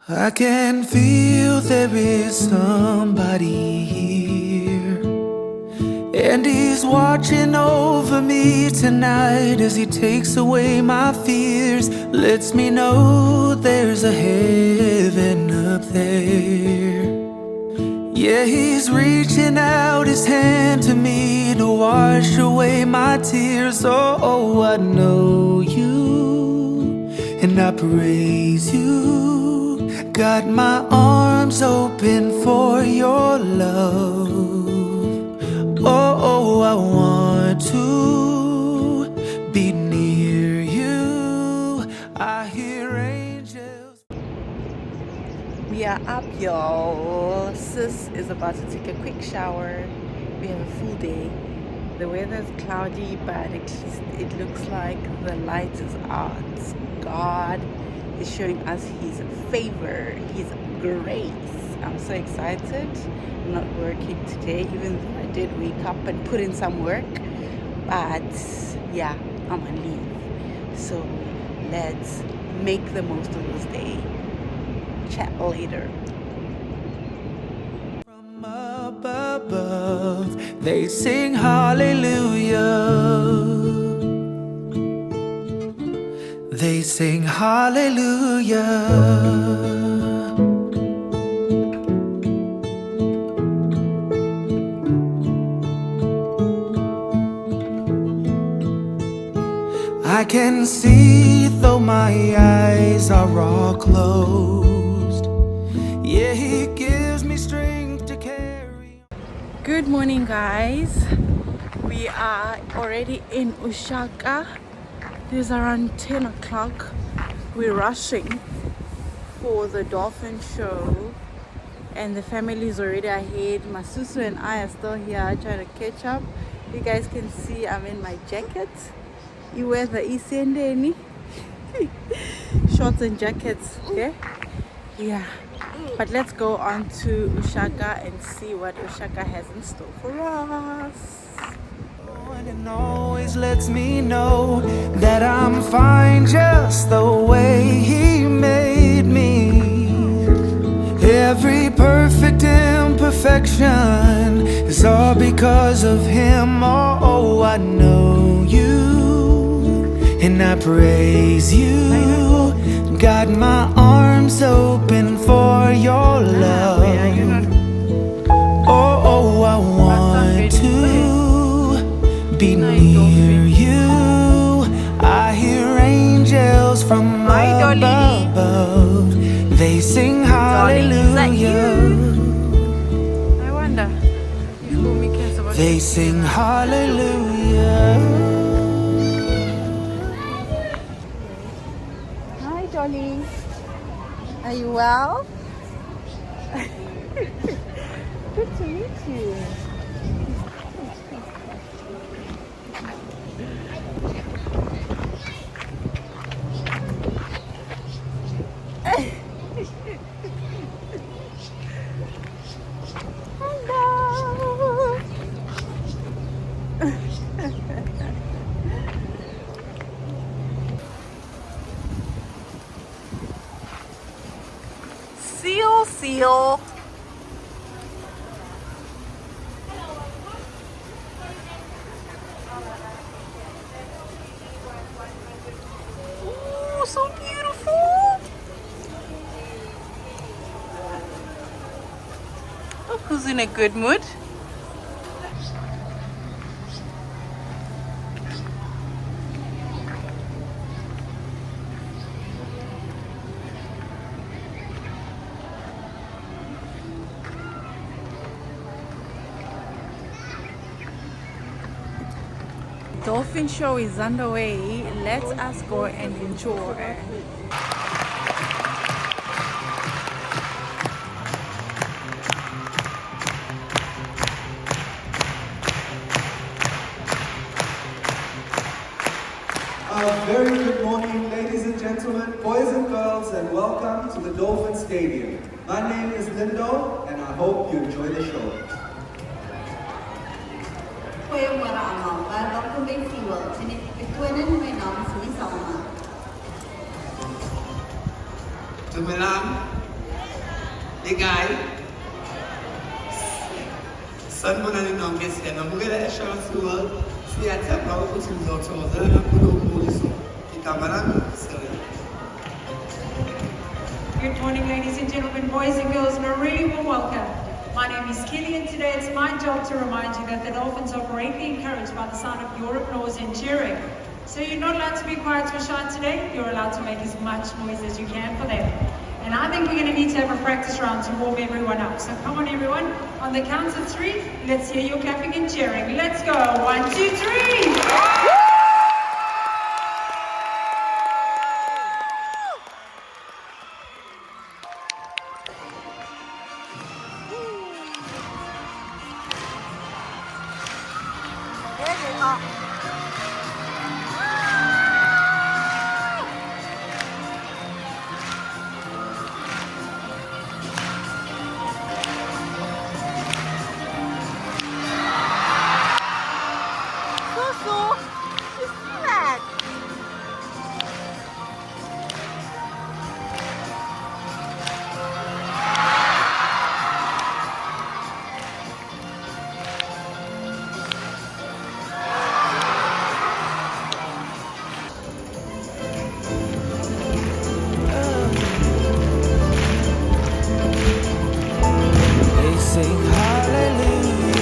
I can feel there is somebody here, and he's watching over me tonight as he takes away my fears, lets me know there's a heaven up there. Yeah, he's reaching out his hand to me to wash away my tears. Oh, I know you, and I praise you. Got my arms open for your love. Oh, I want to be near you. I hear angels. We are up, y'all. Sis is about to take a quick shower. We have a full day. The weather is cloudy, but at least it looks like the light is out. God is showing us his favor, his grace. I'm so excited. I'm not working today, even though I did wake up and put in some work. But yeah, I'm on leave. So let's make the most of this day. Chat later. From up above, they sing hallelujah. They sing hallelujah. I can see though my eyes are all closed. Yeah, he gives me strength to carry. Good morning, guys. We are already in UShaka. It is around 10 o'clock. We're rushing for the Dolphin show, and the family is already ahead. Masusu and I are still here trying to catch up. You guys can see I'm in my jacket. You wear the Isendeni shorts and jackets, yeah? Yeah. But let's go on to UShaka and see what UShaka has in store for us. And always lets me know that I'm fine just the way he made me. Every perfect imperfection is all because of him. Oh, I know you, and I praise you. Got my arms open for your love. Oh, I want to be near you. I hear angels from above. They sing hallelujah. I wonder if Bumi cares about They sing hallelujah. Hi, Dolly. Are you well? Good to meet you. Hello. Seal. Oh, so beautiful. Look who's in a good mood. Dolphin show is underway. Let us go and enjoy. Very good morning, ladies and gentlemen, boys and girls, and welcome to the Dolphin Stadium. My name is Lindo, and I hope you enjoy the show. Goeiemôre almal. Welkom by Fuel. En ek betoon my naam is Miss Alma. Dumelang, Les gars, son mon année non question. On pourrait la chance souvent. Si à ta part, faut que nous entendons un peu de son. Et ta madame, c'est Good morning, ladies and gentlemen, boys and girls, and a really warm welcome. My name is Kelly, and today it's my job to remind you that the Dolphins are greatly encouraged by the sound of your applause and cheering. So you're not allowed to be quiet or shy today. You're allowed to make as much noise as you can for them. And I think we're going to need to have a practice round to warm everyone up. So come on, everyone. On the count of 3, let's hear your clapping and cheering. Let's go. 1, 2, 3. They sing hallelujah.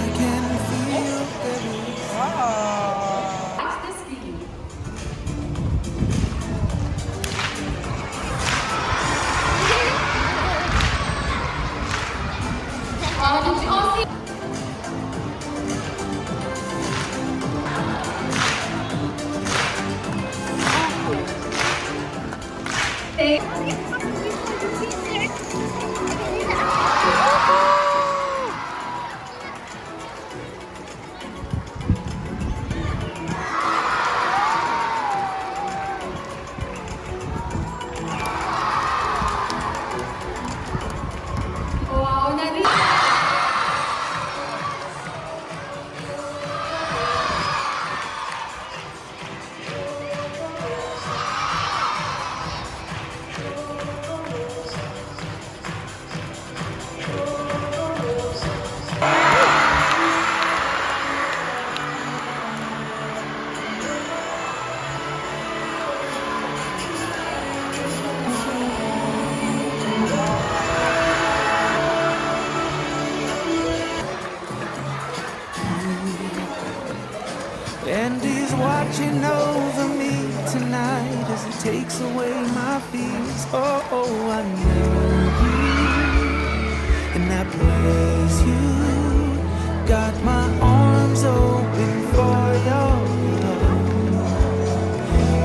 I can feel Watch this screen. Did you all see? Wow, Nadine. And he's watching over me tonight as he takes away my fears. Oh, I know you, and I praise you. Got my arms open for your love.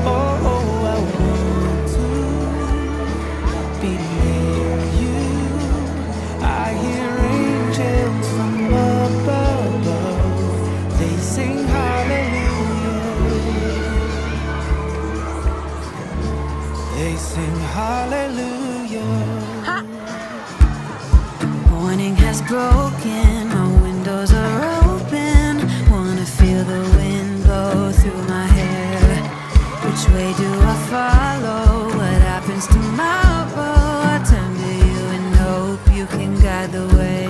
Oh, I want to be near you. I hear angels from above. They sing hallelujah. They sing hallelujah. Morning has broken, my windows are open. Wanna feel the wind blow through my hair. Which way do I follow? What happens tomorrow? I turn to you and hope you can guide the way.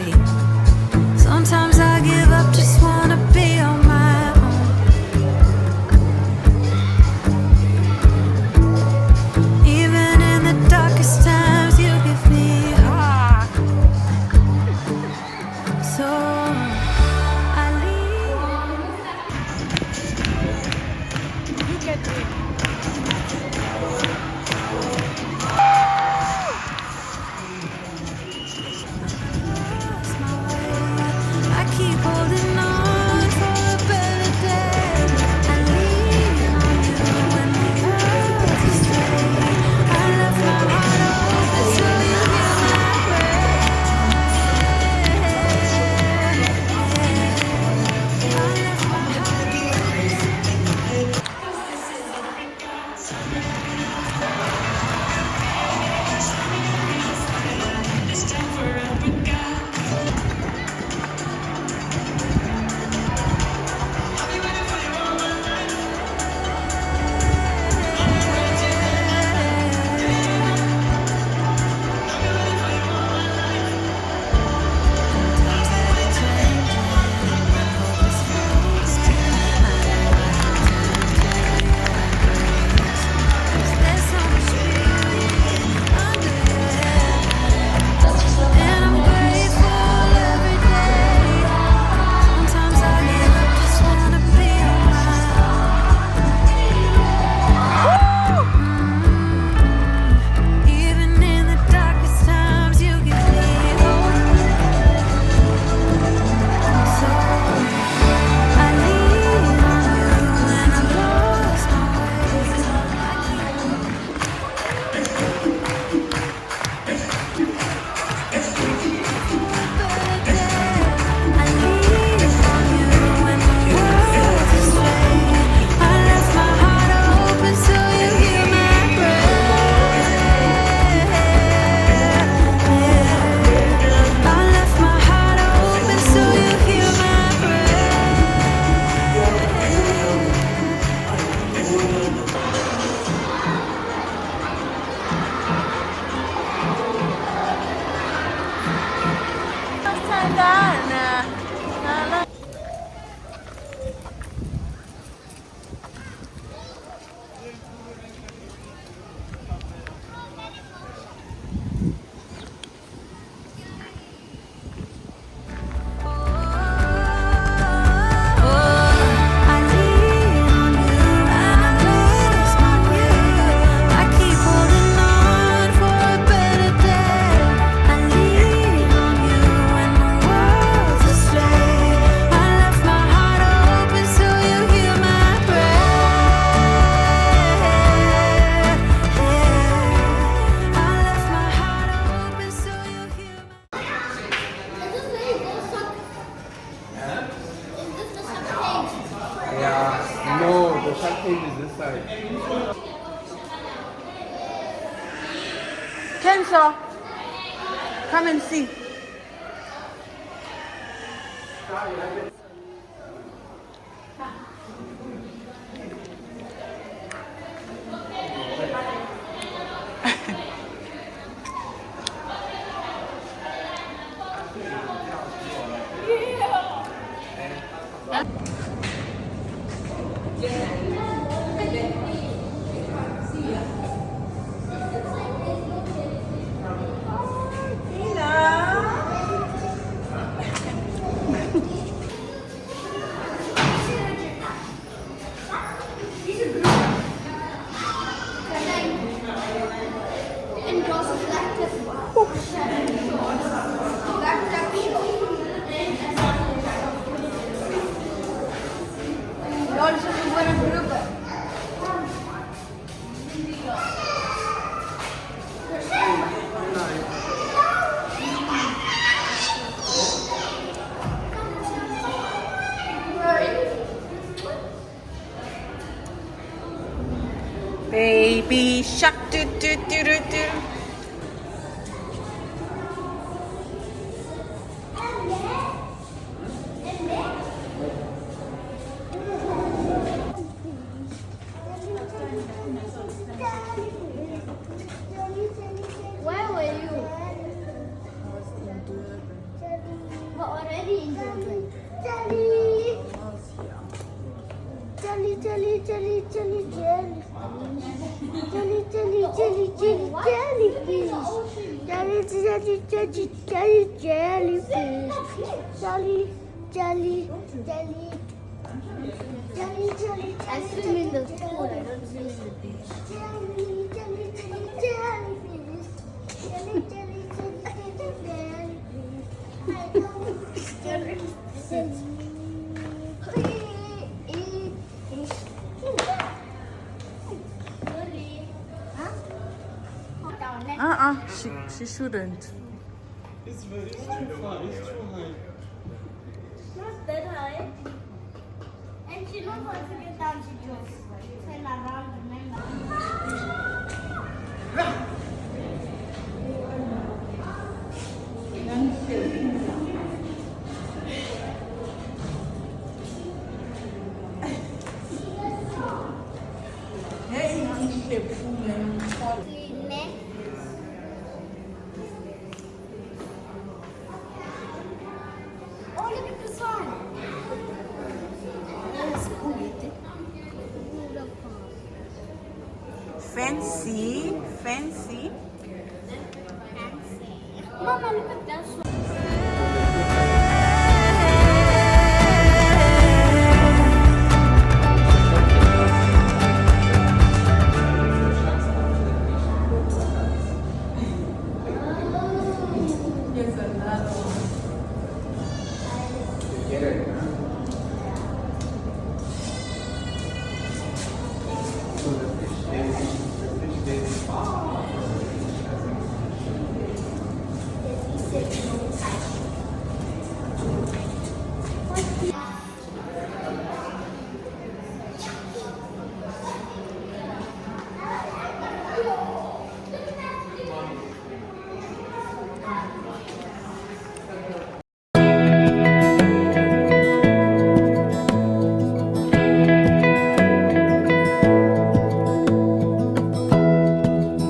Sometimes I give up, just wanna be on my own. Even in the darkest times, you give me heart. So I leave. You can do it. stage is this side. Kenzo, come and see. Baby shark, do do do do do. Where were you? We're already in Durban. Jelly! Jelly, jelly, jelly, jelly, jelly. Jelly, jelly, jelly, jelly, jellyfish. Jelly, jelly, jelly, jelly, jellyfish. Jelly, jelly, jelly. Jelly, jelly, I swim in the pool, I don't swim in the beach. Jelly, jelly, jelly, jellyfish. Jelly, jelly, jelly, jelly, jellyfish. I don't jellyfish. She shouldn't. It's too far, it's too high. Not that high. And she knows how to get down, she just turn around, remember? Oh, look at this one. That's Fancy, fancy. Mama, look at that one.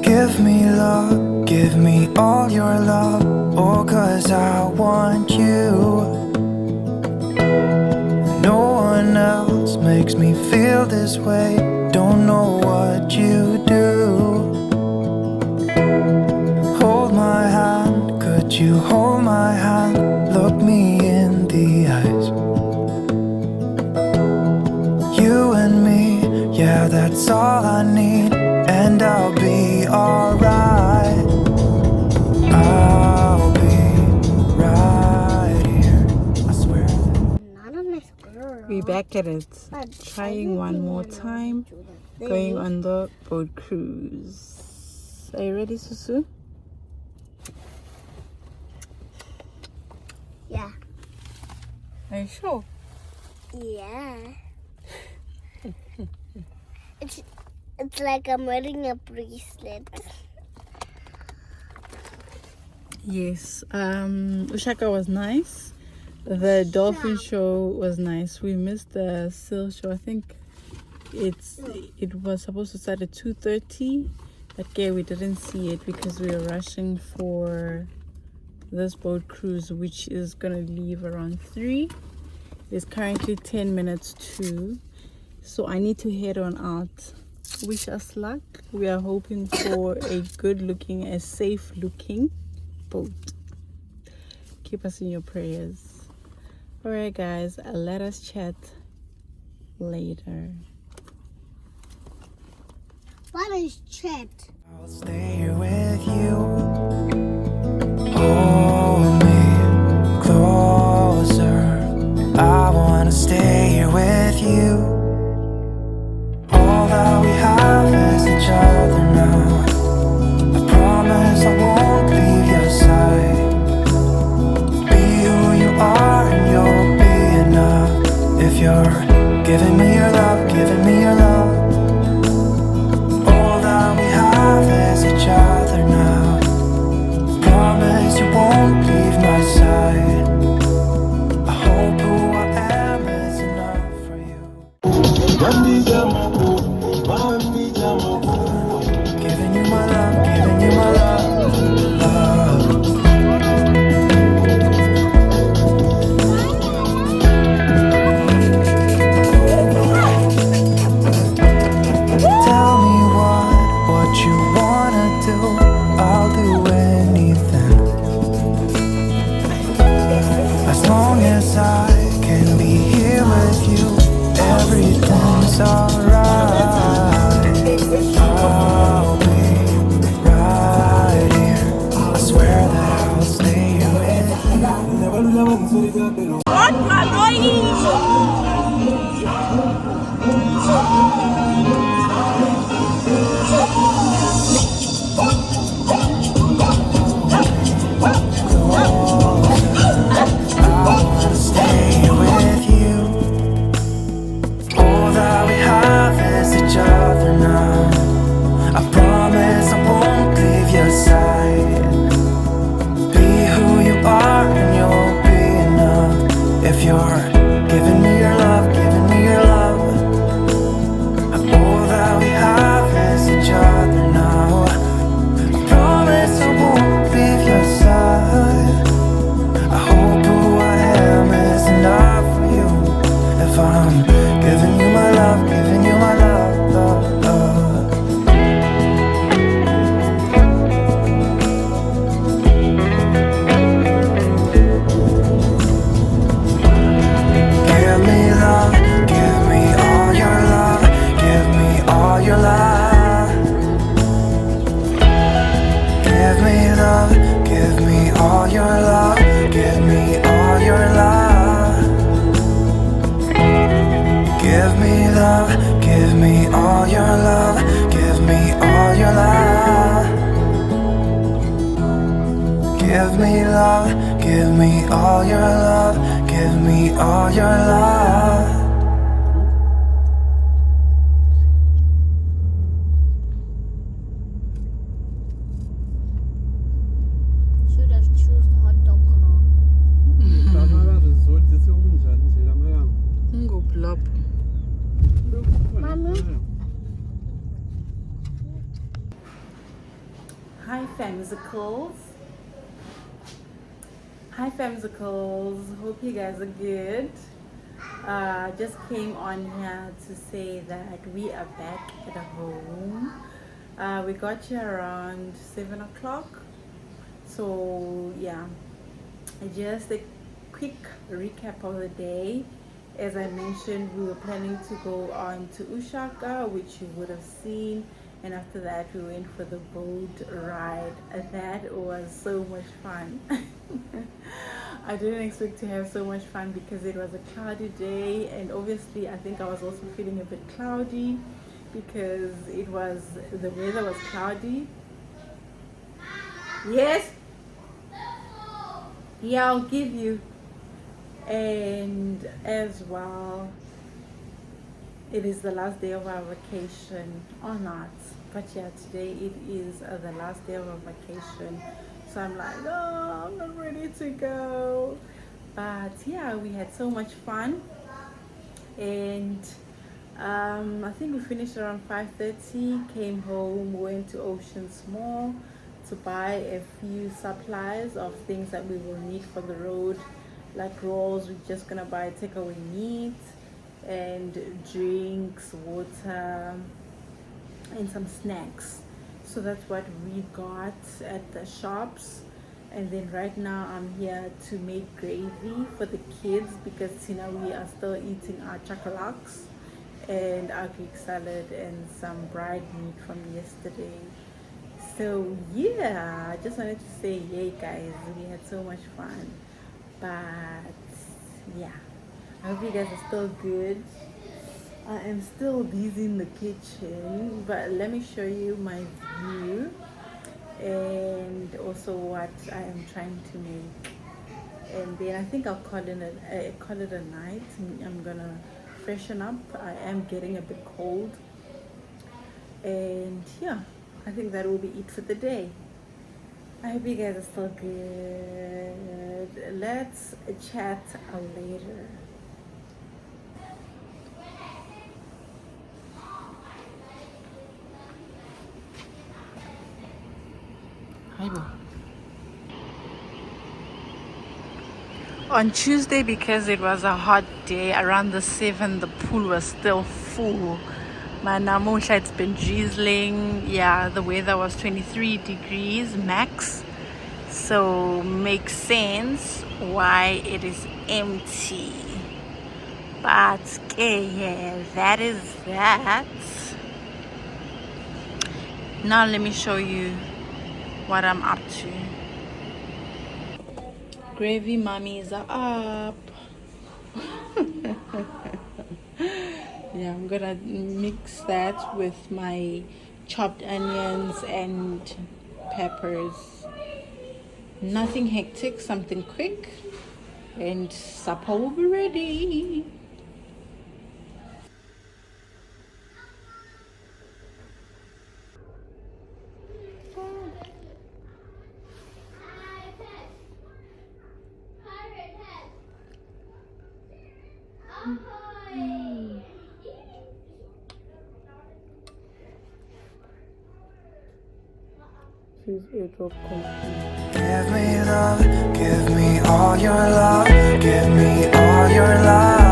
Give me love, give me all your love, oh, 'cause I want you. No one else makes me feel this way, don't know what you do. Hold my hand, could you hold my hand, look me in the eyes. You and me, yeah, that's all I need, and I'll be alright. I'll be right here, I swear. Not a nice girl. We back at it. Trying one more time. Going on the boat cruise. Are you ready, Susu? Yeah. Are you sure? Yeah. It's like I'm wearing a bracelet. Yes, UShaka was nice. The Dolphin show was nice. We missed the seal show. I think it was supposed to start at 2:30, but yeah, we didn't see it because we were rushing for this boat cruise, which is gonna leave around 3. It's currently 10 minutes to, so I need to head on out. Wish us luck. We are hoping for a good looking, a safe looking boat. Keep us in your prayers. All right guys, let us chat later. What is chat? I'll stay here with you. Hold me closer. I wanna stay here with you. All that we have is each other now. I promise I won't leave your side. Be who you are and you'll be enough. If you're giving me your love, giving me your love. All that we have is each other now. Promise you won't leave my side. I hope who I am is enough for you. Giving you my love, giving you my love, love. Tell me what you wanna do. I'll do anything, as long as I can be here with you. Everything's alright. I'll be right here. I swear that I'll stay here with you. Stay here with you. All that we have is each other now. I promise I won't leave your side. Be who you are and you'll be enough. If you're giving me your love, giving me your love. All that we have is each other now. I promise I won't leave your side. I hope who I am is enough for you. If I'm giving you my love, giving you my love, love, love. Give me love, give me all your love, give me all your love. Give me love, give me all your love, give me all your love. Give me love, give me all your love, give me all your love. Give me love, give me all your love, give me all your love. Should have chosen the hot dog. Go plop. Mommy. Hi Famsicles. Hi Famsicles. Hope you guys are good. Just came on here to say that we are back at home. We got here around 7 o'clock. So yeah, just a quick recap of the day. As I mentioned, we were planning to go on to UShaka, which you would have seen, and after that we went for the boat ride. That was so much fun. I didn't expect to have so much fun because it was a cloudy day, and obviously I think I was also feeling a bit cloudy because the weather was cloudy. Yes? Yeah, I'll give you. And as well, it is the last day of our vacation, or not, but yeah, today it is the last day of our vacation. So I'm like, oh, I'm not ready to go. But yeah, we had so much fun, and I think we finished around 5:30, came home, went to Oceans Mall to buy a few supplies of things that we will need for the road, like rolls. We're just gonna buy takeaway meat and drinks, water, and some snacks. So that's what we got at the shops. And then right now I'm here to make gravy for the kids, because you know we are still eating our chakalaks and our Greek salad and some dried meat from yesterday. So yeah, I just wanted to say yay guys, we had so much fun. But yeah, I hope you guys are still good. I am still busy in the kitchen, but let me show you my view and also what I am trying to make. And then I think I'll call it a night. I'm gonna freshen up. I am getting a bit cold, and yeah, I think that will be it for the day. I hope you guys are still good. Let's chat later. Hi, bro. On Tuesday, because it was a hot day, around the 7, the pool was still full. Namusha, it's been drizzling. Yeah, the weather was 23 degrees max. So makes sense why it is empty. But yeah, that is that. Now let me show you what I'm up to. Gravy mummies are up. Yeah, I'm gonna mix that with my chopped onions and peppers. Nothing hectic, something quick, and supper will be ready. Give me love, give me all your love, give me all your love.